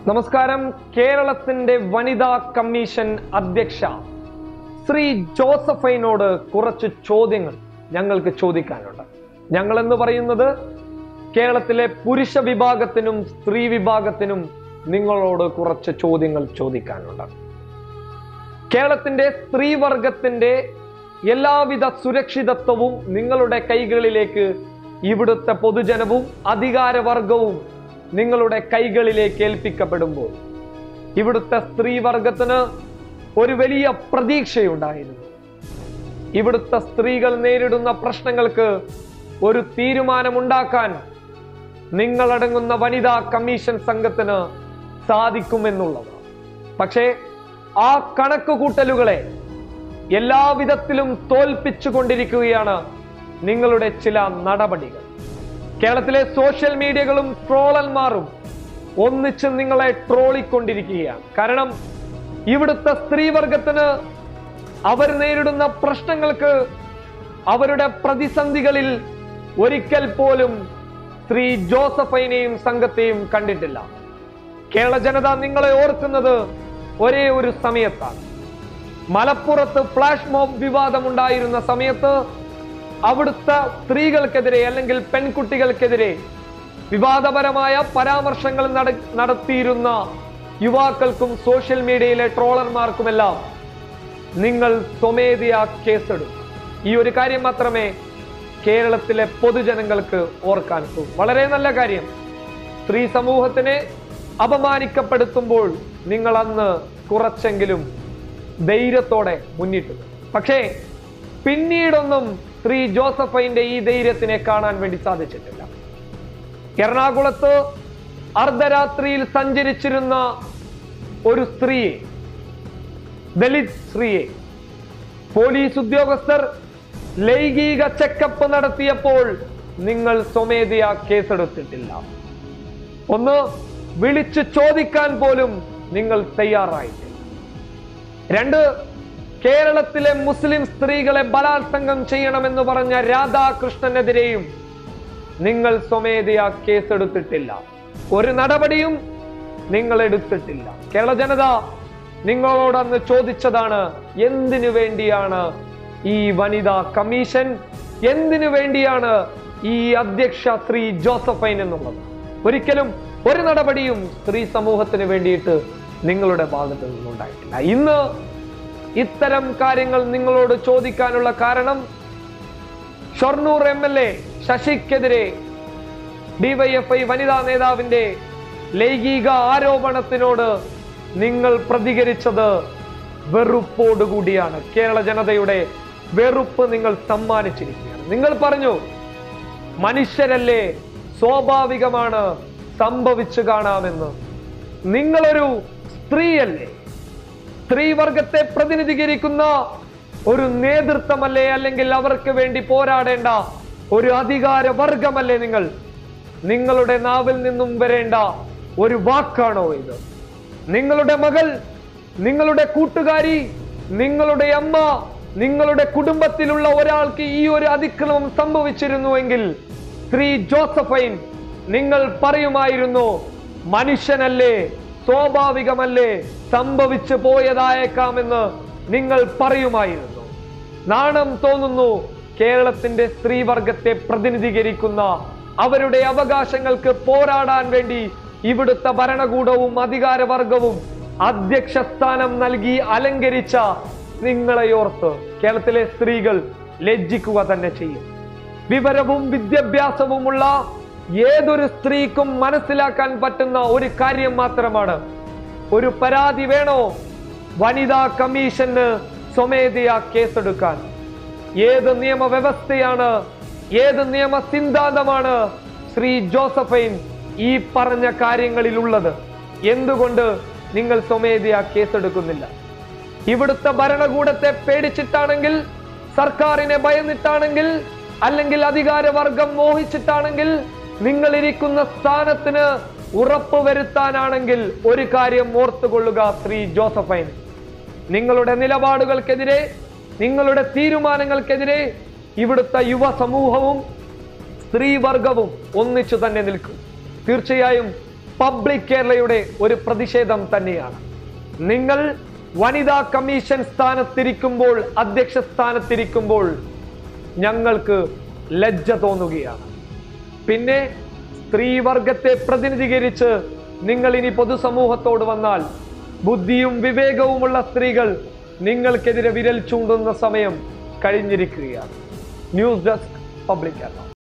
നമസ്കാരം. കേരളത്തിന്റെ വനിതാ കമ്മീഷൻ അധ്യക്ഷ ശ്രീ ജോസഫൈനോട് കുറച്ച് ചോദ്യങ്ങൾ ഞങ്ങൾക്ക് ചോദിക്കാനുണ്ട്. ഞങ്ങൾ എന്ന് പറയുന്നത് കേരളത്തിലെ പുരുഷ വിഭാഗത്തിനും സ്ത്രീ വിഭാഗത്തിനും നിങ്ങളോട് കുറച്ച് ചോദ്യങ്ങൾ ചോദിക്കാനുണ്ട്. കേരളത്തിന്റെ സ്ത്രീവർഗത്തിന്റെ എല്ലാവിധ സുരക്ഷിതത്വവും നിങ്ങളുടെ കൈകളിലേക്ക് ഇവിടുത്തെ പൊതുജനവും അധികാരവർഗവും നിങ്ങളുടെ കൈകളിലേക്ക് ഏൽപ്പിക്കപ്പെടുമ്പോൾ ഇവിടുത്തെ സ്ത്രീവർഗത്തിന് ഒരു വലിയ പ്രതീക്ഷയുണ്ടായിരുന്നു. ഇവിടുത്തെ സ്ത്രീകൾ നേരിടുന്ന പ്രശ്നങ്ങൾക്ക് ഒരു തീരുമാനമുണ്ടാക്കാൻ നിങ്ങളടങ്ങുന്ന വനിതാ കമ്മീഷൻ സംഘത്തിന് സാധിക്കുമെന്നുള്ളത്. പക്ഷേ ആ കണക്കുകൂട്ടലുകളെ എല്ലാവിധത്തിലും തോൽപ്പിച്ചുകൊണ്ടിരിക്കുകയാണ് നിങ്ങളുടെ ചില നടപടികൾ. കേരളത്തിലെ സോഷ്യൽ മീഡിയകളും ട്രോളന്മാരും ഒന്നിച്ച് നിങ്ങളെ ട്രോളിക്കൊണ്ടിരിക്കുകയാണ്. കാരണം ഇവിടുത്തെ സ്ത്രീവർഗത്തിന് അവർ നേരിടുന്ന പ്രശ്നങ്ങൾക്ക്, അവരുടെ പ്രതിസന്ധികളിൽ ഒരിക്കൽ പോലും ശ്രീ ജോസഫൈനെയും സംഘത്തെയും കണ്ടിട്ടില്ല. കേരള ജനത നിങ്ങളെ ഓർക്കുന്നത് ഒരേ ഒരു സമയത്താണ്. മലപ്പുറത്ത് ഫ്ലാഷ് മോബ് വിവാദമുണ്ടായിരുന്ന സമയത്ത് അവിടുത്തെ സ്ത്രീകൾക്കെതിരെ അല്ലെങ്കിൽ പെൺകുട്ടികൾക്കെതിരെ വിവാദപരമായ പരാമർശങ്ങൾ നടത്തിയിരുന്ന യുവാക്കൾക്കും സോഷ്യൽ മീഡിയയിലെ ട്രോളർമാർക്കുമെല്ലാം നിങ്ങൾ സ്വമേധയാ കേസെടുക്കും. ഈ ഒരു കാര്യം മാത്രമേ കേരളത്തിലെ പൊതുജനങ്ങൾക്ക് ഓർക്കാനുള്ളൂ. വളരെ നല്ല കാര്യം. സ്ത്രീ സമൂഹത്തിനെ അപമാനിക്കപ്പെടുത്തുമ്പോൾ നിങ്ങൾ അന്ന് കുറച്ചെങ്കിലും ധൈര്യത്തോടെ മുന്നിട്ടു. പക്ഷേ പിന്നീടൊന്നും ശ്രീ ജോസഫൈന്റെ ഈ ധൈര്യത്തിനെ കാണാൻ വേണ്ടി സാധിച്ചിട്ടില്ല. എറണാകുളത്ത് അർദ്ധരാത്രിയിൽ സഞ്ചരിച്ചിരുന്ന ഒരു സ്ത്രീയെ, ദലിത് സ്ത്രീയെ, പോലീസ് ഉദ്യോഗസ്ഥർ ലൈംഗിക ചെക്കപ്പ് നടത്തിയപ്പോൾ നിങ്ങൾ സ്വമേധയാ കേസെടുത്തിട്ടില്ല. ഒന്ന് വിളിച്ചു ചോദിക്കാൻ പോലും നിങ്ങൾ തയ്യാറായിട്ടില്ല. രണ്ട്, കേരളത്തിലെ മുസ്ലിം സ്ത്രീകളെ ബലാത്സംഗം ചെയ്യണമെന്ന് പറഞ്ഞ രാധാകൃഷ്ണനെതിരെയും നിങ്ങൾ സ്വമേധയാ കേസെടുത്തിട്ടില്ല. ഒരു നടപടിയും നിങ്ങൾ എടുത്തിട്ടില്ല. കേരള ജനത നിങ്ങളോടന്ന് ചോദിച്ചതാണ്, എന്തിനു വേണ്ടിയാണ് ഈ വനിതാ കമ്മീഷൻ, എന്തിനു വേണ്ടിയാണ് ഈ അധ്യക്ഷ ശ്രീ ജോസഫൈൻ എന്നുള്ളത്. ഒരിക്കലും ഒരു നടപടിയും സ്ത്രീ സമൂഹത്തിന് വേണ്ടിയിട്ട് നിങ്ങളുടെ ഭാഗത്ത് നിന്നുണ്ടായിട്ടില്ല. ഇന്ന് ഇത്തരം കാര്യങ്ങൾ നിങ്ങളോട് ചോദിക്കാനുള്ള കാരണം, ഷൊർണൂർ MLA ശശിക്കെതിരെ DYFI വനിതാ നേതാവിന്റെ ലൈംഗിക ആരോപണത്തിനോട് നിങ്ങൾ പ്രതികരിച്ചത് വെറുപ്പോടുകൂടിയാണ്. കേരള ജനതയുടെ വെറുപ്പ് നിങ്ങൾ സമ്മാനിച്ചിരിക്കുകയാണ്. നിങ്ങൾ പറഞ്ഞു, മനുഷ്യരല്ലേ, സ്വാഭാവികമാണ്, സംഭവിച്ചു കാണാമെന്ന്. നിങ്ങളൊരു സ്ത്രീയല്ലേ, സ്ത്രീവർഗത്തെ പ്രതിനിധീകരിക്കുന്ന ഒരു നേതൃത്വമല്ലേ, അല്ലെങ്കിൽ അവർക്ക് വേണ്ടി പോരാടേണ്ട ഒരു അധികാര വർഗമല്ലേ നിങ്ങൾ? നിങ്ങളുടെ നാവിൽ നിന്നും വരേണ്ട ഒരു വാക്കാണോ ഇത്? നിങ്ങളുടെ മകൾ, നിങ്ങളുടെ കൂട്ടുകാരി, നിങ്ങളുടെ അമ്മ, നിങ്ങളുടെ കുടുംബത്തിലുള്ള ഒരാൾക്ക് ഈ ഒരു അതിക്രമം സംഭവിച്ചിരുന്നുവെങ്കിൽ ശ്രീ ജോസഫൈൻ നിങ്ങൾ പറയുമായിരുന്നു, മനുഷ്യനല്ലേ, സ്വാഭാവികമല്ലേ, സംഭവിച്ചു പോയതായേക്കാമെന്ന് നിങ്ങൾ പറയുമായിരുന്നു. നാണം തോന്നുന്നു കേരളത്തിന്റെ സ്ത്രീവർഗത്തെ പ്രതിനിധീകരിക്കുന്ന, അവരുടെ അവകാശങ്ങൾക്ക് പോരാടാൻ വേണ്ടി ഇവിടുത്തെ ഭരണകൂടവും അധികാരവർഗവും അധ്യക്ഷ സ്ഥാനം നൽകി അലങ്കരിച്ച നിങ്ങളെയോർത്ത് കേരളത്തിലെ സ്ത്രീകൾ ലജ്ജിക്കുക തന്നെ ചെയ്യും. വിവരവും വിദ്യാഭ്യാസവുമുള്ള ഏതൊരു സ്ത്രീക്കും മനസ്സിലാക്കാൻ പറ്റുന്ന ഒരു കാര്യം മാത്രമാണ്, ഒരു പരാതി വേണോ വനിതാ കമ്മീഷന് സ്വമേധയാ കേസെടുക്കാൻ? ഏത് നിയമവ്യവസ്ഥയാണ്, ഏത് നിയമ സിദ്ധാന്തമാണ് ശ്രീ ജോസഫൈൻ ഈ പറഞ്ഞ കാര്യങ്ങളിലുള്ളത്? എന്തുകൊണ്ട് നിങ്ങൾ സ്വമേധയാ കേസെടുക്കുന്നില്ല? ഇവിടുത്തെ ഭരണകൂടത്തെ പേടിച്ചിട്ടാണെങ്കിൽ, സർക്കാരിനെ ഭയന്നിട്ടാണെങ്കിൽ, അല്ലെങ്കിൽ അധികാരവർഗം മോഹിച്ചിട്ടാണെങ്കിൽ, നിങ്ങൾ ഇരിക്കുന്ന സ്ഥാനത്തിന് ഉറപ്പ് വരുത്താനാണെങ്കിൽ ഒരു കാര്യം ഓർത്തുകൊള്ളുക ശ്രീ ജോസഫൈൻ, നിങ്ങളുടെ നിലപാടുകൾക്കെതിരെ, നിങ്ങളുടെ തീരുമാനങ്ങൾക്കെതിരെ ഇവിടുത്തെ യുവ സമൂഹവും സ്ത്രീവർഗവും ഒന്നിച്ചു തന്നെ നിൽക്കും. തീർച്ചയായും പബ്ലിക് കേരളയുടെ ഒരു പ്രതിഷേധം തന്നെയാണ്. നിങ്ങൾ വനിതാ കമ്മീഷൻ സ്ഥാനത്തിരിക്കുമ്പോൾ, അധ്യക്ഷ സ്ഥാനത്തിരിക്കുമ്പോൾ ഞങ്ങൾക്ക് ലജ്ജ തോന്നുകയാണ്. പിന്നെ സ്ത്രീവർഗത്തെ പ്രതിനിധീകരിച്ച് നിങ്ങൾ ഇനി പൊതുസമൂഹത്തോട് വന്നാൽ ബുദ്ധിയും വിവേകവുമുള്ള സ്ത്രീകൾ നിങ്ങൾക്കെതിരെ വിരൽ ചൂണ്ടുന്ന സമയം കഴിഞ്ഞിരിക്കുകയാണ്. News desk public Kerala.